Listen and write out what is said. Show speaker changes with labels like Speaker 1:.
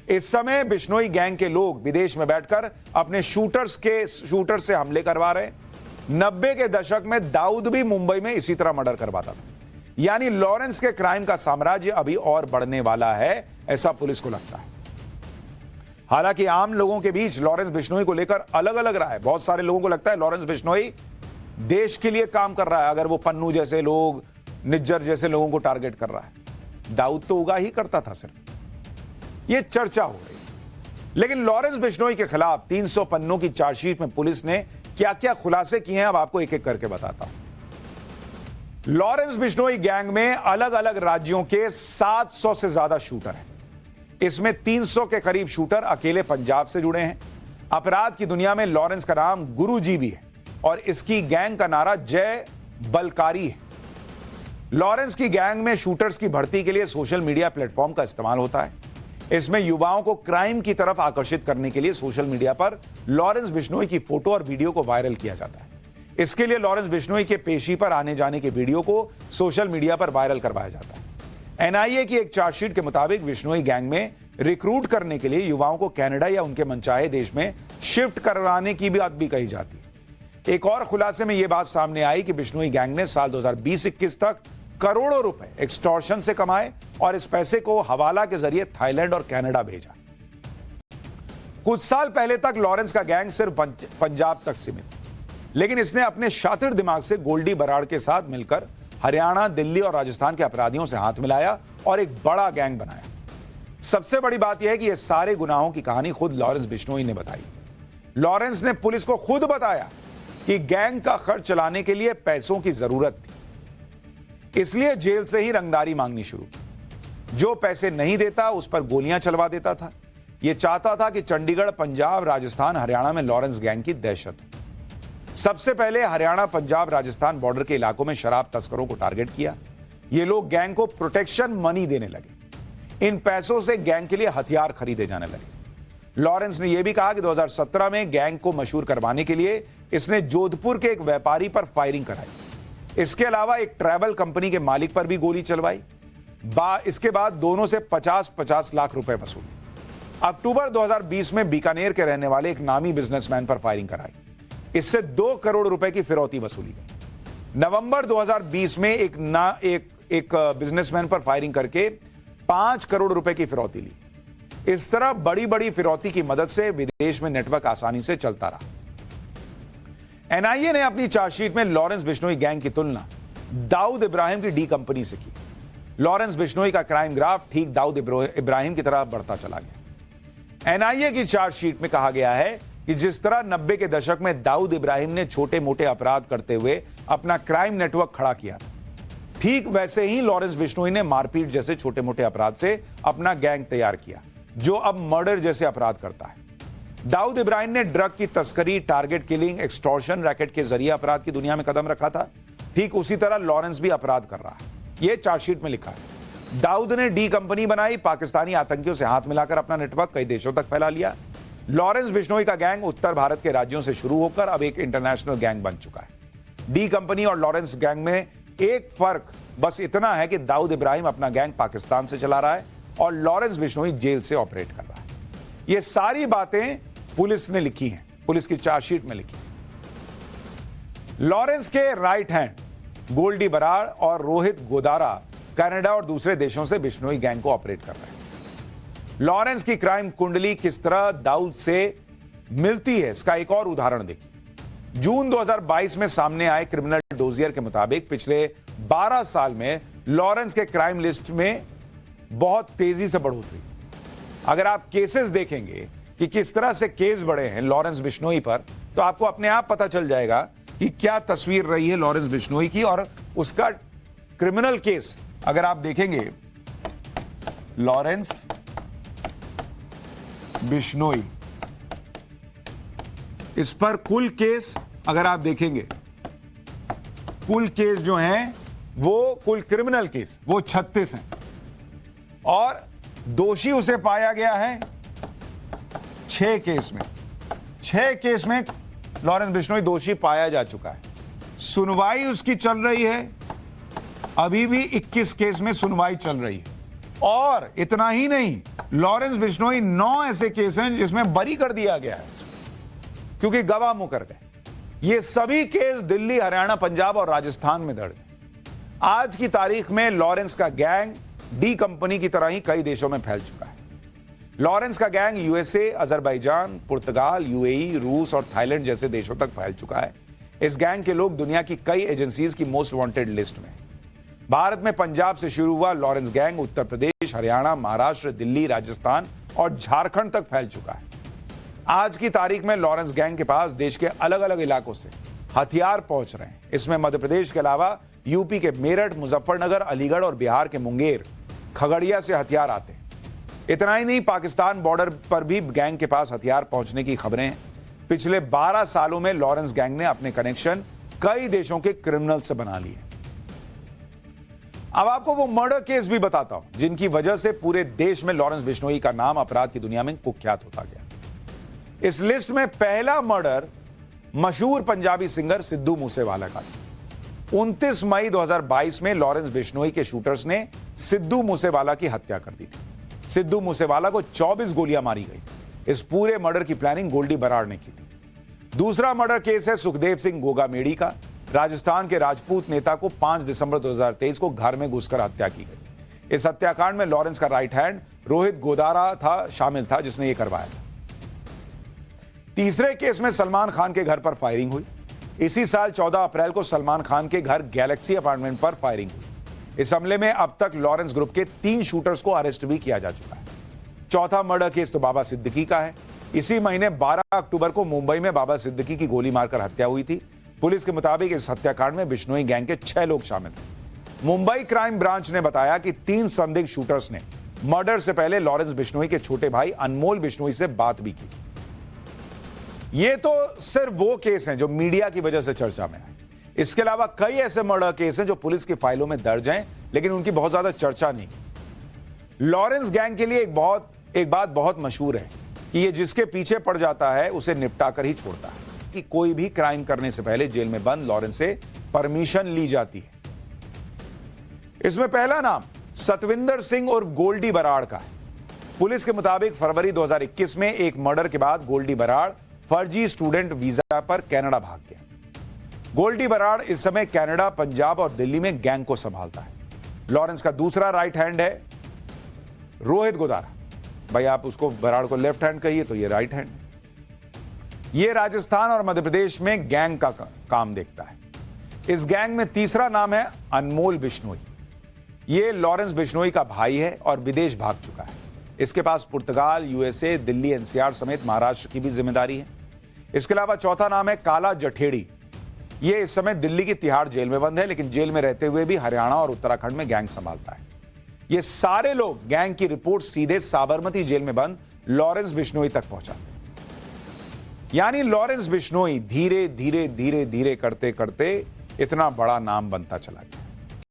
Speaker 1: इस समय बिश्नोई गैंग के लोग विदेश में बैठकर अपने शूटर से हमले करवा रहे हैं। 90 के दशक में दाऊद भी मुंबई में इसी तरह मर्डर करवाता था। यानी लॉरेंस के क्राइम का साम्राज्य अभी और बढ़ने वाला है, ऐसा पुलिस को लगता है। हालांकि आम लोगों के बीच लॉरेंस बिश्नोई को लेकर अलग अलग राय है। बहुत सारे लोगों को लगता है लॉरेंस बिश्नोई देश के लिए काम कर रहा है, अगर वो पन्नू जैसे लोग, निज्जर जैसे लोगों को टारगेट कर रहा है। दाऊद तो उगा ही करता था सिर्फ। ये चर्चा हो रही है। लेकिन लॉरेंस बिश्नोई के खिलाफ 300 पन्नों की चार्जशीट में पुलिस ने क्या क्या खुलासे किए हैं, अब आपको एक एक करके बताता हूं। लॉरेंस बिश्नोई गैंग में अलग अलग राज्यों के 700 से ज्यादा शूटर हैं। इसमें 300 के करीब शूटर अकेले पंजाब से जुड़े हैं। अपराध की दुनिया में लॉरेंस का नाम गुरुजी भी है और इसकी गैंग का नारा जय बलकारी है। लॉरेंस की गैंग में शूटर्स की भर्ती के लिए सोशल मीडिया प्लेटफॉर्म का इस्तेमाल होता है। इसमें युवाओं को क्राइम की तरफ आकर्षित करने के लिए सोशल मीडिया पर लॉरेंस बिश्नोई की फोटो और वीडियो को वायरल किया जाता है। इसके लिए लॉरेंस बिश्नोई के पेशी पर आने जाने के वीडियो को सोशल मीडिया पर वायरल करवाया जाता है। एनआईए की एक चार्जशीट के मुताबिक बिश्नोई गैंग में रिक्रूट करने के लिए युवाओं को कनाडा या उनके मनचाहे देश में शिफ्ट करवाने की बात भी कही जाती है। एक और खुलासे में यह बात सामने आई कि बिश्नोई गैंग ने साल 2020-21 तक करोड़ों रुपए एक्सटॉर्शन से कमाए और इस पैसे को हवाला के जरिए थाईलैंड और कनाडा भेजा। कुछ साल पहले तक लॉरेंस का गैंग सिर्फ पंजाब तक सीमित, लेकिन इसने अपने शातिर दिमाग से गोल्डी बराड़ के साथ मिलकर हरियाणा, दिल्ली और राजस्थान के अपराधियों से हाथ मिलाया और एक बड़ा गैंग बनाया। सबसे बड़ी बात यह है कि यह सारे गुनाहों की कहानी खुद लॉरेंस बिश्नोई ने बताई। लॉरेंस ने पुलिस को खुद बताया कि गैंग का खर्च चलाने के लिए पैसों की जरूरत थी, इसलिए जेल से ही रंगदारी मांगनी शुरू की। जो पैसे नहीं देता उस पर गोलियां चलवा देता था। यह चाहता था कि चंडीगढ़, पंजाब, राजस्थान, हरियाणा में लॉरेंस गैंग की दहशत हो। सबसे पहले हरियाणा, पंजाब, राजस्थान बॉर्डर के इलाकों में शराब तस्करों को टारगेट किया। ये लोग गैंग को प्रोटेक्शन मनी देने लगे। इन पैसों से गैंग के लिए हथियार खरीदे जाने लगे। लॉरेंस ने यह भी कहा कि 2017 में गैंग को मशहूर करवाने के लिए इसने जोधपुर के एक व्यापारी पर फायरिंग कराई। इसके अलावा एक ट्रैवल कंपनी के मालिक पर भी गोली चलवाई। इसके बाद दोनों से 50-50 लाख रुपए वसूले। अक्टूबर 2020 में बीकानेर के रहने वाले एक नामी बिजनेसमैन पर फायरिंग कराई। इससे 2 करोड़ रुपए की फिरौती वसूली गई। नवंबर 2020 में एक बिजनेसमैन पर फायरिंग करके 5 करोड़ रुपए की फिरौती ली। इस तरह बड़ी बड़ी फिरौती की मदद से विदेश में नेटवर्क आसानी से चलता रहा। एनआईए ने अपनी चार्जशीट में लॉरेंस बिश्नोई गैंग की तुलना दाऊद इब्राहिम की डी कंपनी से की। लॉरेंस बिश्नोई का क्राइम ग्राफ ठीक दाऊद इब्राहिम की तरह बढ़ता चला गया। एनआईए की चार्जशीट में कहा गया है कि जिस तरह 90 के दशक में दाऊद इब्राहिम ने छोटे मोटे अपराध करते हुए अपना क्राइम नेटवर्क खड़ा किया, ठीक वैसे ही लॉरेंस बिश्नोई ने मारपीट जैसे छोटे मोटे अपराध से अपना गैंग तैयार किया, जो अब मर्डर जैसे अपराध करता है। दाऊद इब्राहिम ने ड्रग की तस्करी, टारगेट किलिंग, एक्सटॉर्शन रैकेट के जरिए अपराध की दुनिया में कदम रखा था। ठीक उसी तरह लॉरेंस भी अपराध कर रहा है। यह चार्जशीट में लिखा है। दाऊद ने डी कंपनी बनाई, पाकिस्तानी आतंकियों से हाथ मिलाकर अपना नेटवर्क कई देशों तक फैला लिया। लॉरेंस बिश्नोई का गैंग उत्तर भारत के राज्यों से शुरू होकर अब एक इंटरनेशनल गैंग बन चुका है। डी कंपनी और लॉरेंस गैंग में एक फर्क बस इतना है कि दाऊद इब्राहिम अपना गैंग पाकिस्तान से चला रहा है और लॉरेंस बिश्नोई जेल से ऑपरेट कर रहा है। ये सारी बातें पुलिस ने लिखी हैं, पुलिस की चार्जशीट में लिखी है। लॉरेंस के राइट हैंड गोल्डी बराड़ और रोहित गोदारा कनाडा और दूसरे देशों से बिश्नोई गैंग को ऑपरेट कर रहे हैं। लॉरेंस की क्राइम कुंडली किस तरह दाऊद से मिलती है, इसका एक और उदाहरण देखिए। जून 2022 में सामने आए क्रिमिनल डोजियर के मुताबिक पिछले 12 साल में लॉरेंस के क्राइम लिस्ट में बहुत तेजी से बढ़ोतरी। अगर आप केसेस देखेंगे कि किस तरह से केस बढ़े हैं लॉरेंस बिश्नोई पर, तो आपको अपने आप पता चल जाएगा कि क्या तस्वीर रही है लॉरेंस बिश्नोई की और उसका क्रिमिनल केस। अगर आप देखेंगे लॉरेंस बिश्नोई, इस पर कुल केस अगर आप देखेंगे, कुल केस जो हैं वो कुल क्रिमिनल केस वो 36 हैं और दोषी उसे पाया गया है 6 केस में। 6 केस में लॉरेंस बिश्नोई दोषी पाया जा चुका है। सुनवाई उसकी चल रही है, अभी भी 21 केस में सुनवाई चल रही है और इतना ही नहीं, लॉरेंस बिश्नोई 9 ऐसे केस हैं जिसमें बरी कर दिया गया है क्योंकि गवाह मुकर गए। ये सभी केस दिल्ली, हरियाणा, पंजाब और राजस्थान में दर्ज है। आज की तारीख में लॉरेंस का गैंग डी कंपनी की तरह ही कई देशों में फैल चुका है। लॉरेंस का गैंग यूएसए, अजरबैजान, पुर्तगाल, यूएई, रूस और थाईलैंड जैसे देशों तक फैल चुका है। इस गैंग के लोग दुनिया की कई एजेंसीज की मोस्ट वांटेड लिस्ट में। भारत में पंजाब से शुरू हुआ लॉरेंस गैंग उत्तर प्रदेश, हरियाणा, महाराष्ट्र, दिल्ली, राजस्थान और झारखंड तक फैल चुका है। आज की तारीख में लॉरेंस गैंग के पास देश के अलग अलग इलाकों से हथियार पहुंच रहे हैं। इसमें मध्य प्रदेश के अलावा यूपी के मेरठ, मुजफ्फरनगर, अलीगढ़ और बिहार के मुंगेर, खगड़िया से हथियार आते हैं। इतना ही नहीं, पाकिस्तान बॉर्डर पर भी गैंग के पास हथियार पहुंचने की खबरें हैं। पिछले 12 सालों में लॉरेंस गैंग ने अपने कनेक्शन कई देशों के क्रिमिनल से बना लिए। अब आपको वो मर्डर केस भी बताता हूं जिनकी वजह से पूरे देश में लॉरेंस बिश्नोई का नाम अपराध की दुनिया में कुख्यात होता गया। इस लिस्ट में पहला मर्डर मशहूर पंजाबी सिंगर सिद्धू मूसेवाला का था। 29 मई 2022 में लॉरेंस बिश्नोई के शूटर्स ने सिद्धू मूसेवाला की हत्या कर दी थी। सिद्धू मूसेवाला को 24 गोलियां मारी गई। इस पूरे मर्डर की प्लानिंग गोल्डी बराड़ ने की थी। दूसरा मर्डर केस है सुखदेव सिंह गोगामेड़ी का। राजस्थान के राजपूत नेता को 5 दिसंबर 2023 को घर में घुसकर हत्या की गई। इस हत्याकांड में लॉरेंस का राइट हैंड रोहित गोदारा शामिल था, जिसने यह करवाया था। तीसरे केस में सलमान खान के घर पर फायरिंग हुई। इसी साल 14 अप्रैल को सलमान खान के घर गैलेक्सी अपार्टमेंट पर फायरिंग हुई। इस हमले में अब तक लॉरेंस ग्रुप के 3 शूटर्स को अरेस्ट भी किया जा चुका है। चौथा मर्डर केस तो बाबा सिद्दीकी का है। इसी महीने 12 अक्टूबर को मुंबई में बाबा सिद्दीकी की गोली मारकर हत्या हुई थी। पुलिस के मुताबिक इस हत्याकांड में बिश्नोई गैंग के 6 लोग शामिल थे। मुंबई क्राइम ब्रांच ने बताया कि 3 संदिग्ध शूटर्स ने मर्डर से पहले लॉरेंस बिश्नोई के छोटे भाई अनमोल बिश्नोई से बात भी की। ये तो सिर्फ वो केस हैं जो मीडिया की वजह से चर्चा में आए। इसके अलावा कई ऐसे मर्डर केस हैं जो पुलिस की फाइलों में दर्ज हैं, लेकिन उनकी बहुत ज्यादा चर्चा नहीं। लॉरेंस गैंग के लिए एक बात बहुत मशहूर है कि ये जिसके पीछे पड़ जाता है उसे निपटा कर ही छोड़ता है। कि कोई भी क्राइम करने से पहले जेल में बंद लॉरेंस से परमिशन ली जाती है। इसमें पहला नाम सतविंदर सिंह उर्फ गोल्डी बराड़ का है। पुलिस के मुताबिक फरवरी 2021 में एक मर्डर के बाद गोल्डी बराड़ फर्जी स्टूडेंट वीजा पर कनाडा भाग गया। गोल्डी बराड़ इस समय कनाडा, पंजाब और दिल्ली में गैंग को संभालता है। लॉरेंस का दूसरा राइट हैंड है रोहित गोदारा। भाई आप उसको बराड़ को लेफ्ट हैंड कहिए तो ये राइट हैंड। ये राजस्थान और मध्य प्रदेश में गैंग का काम देखता है। इस गैंग में तीसरा नाम है अनमोल बिश्नोई। ये लॉरेंस बिश्नोई का भाई है और विदेश भाग चुका है। इसके पास पुर्तगाल, यूएसए, दिल्ली एनसीआर समेत महाराष्ट्र की भी जिम्मेदारी है। इसके अलावा चौथा नाम है काला जठेड़ी। ये इस समय दिल्ली की तिहाड़ जेल में बंद है, लेकिन जेल में रहते हुए भी हरियाणा और उत्तराखंड में गैंग संभालता है। ये सारे लोग गैंग की रिपोर्ट सीधे साबरमती जेल में बंद लॉरेंस बिश्नोई तक पहुंचाते हैं। यानी लॉरेंस बिश्नोई धीरे धीरे धीरे धीरे करते करते इतना बड़ा नाम बनता चला गया।